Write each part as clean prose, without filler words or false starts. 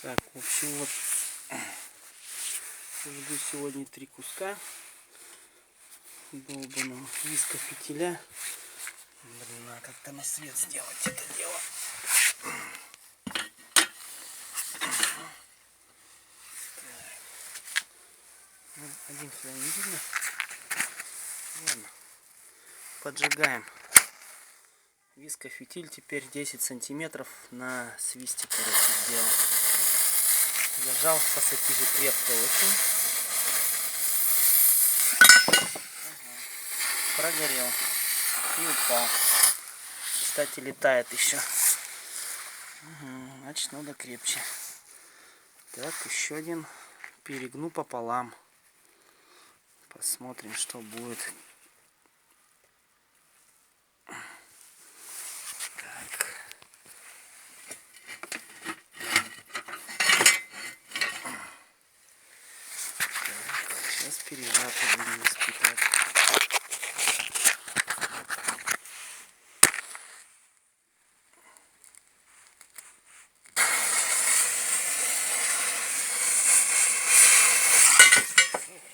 Так, в общем, вот жду сегодня 3 куска долбаного виска фитиля. Блин, а как-то на свет сделать это дело. Ну, один сюда не видно. Ладно. Поджигаем. Вискофитиль теперь 10 сантиметров на свисте, короче, сделал. Зажал в пассатиже крепко очень. Ага. Прогорел и упал. Кстати, летает еще. Угу. Значит, надо крепче. Так, еще один. Перегну пополам. Посмотрим, что будет. Сейчас пережато будем испытывать.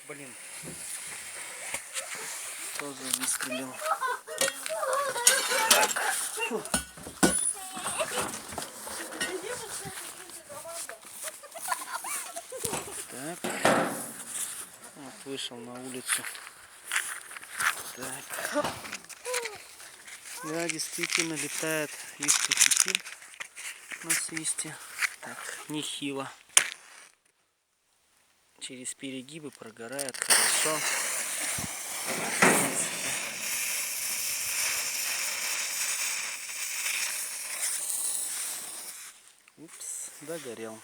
Блин. Тоже выстрелил. Так. Вот вышел на улицу. Так. Да, действительно летает вискофитиль на свисте. Так, нехило. Через перегибы прогорает хорошо. Упс, догорел.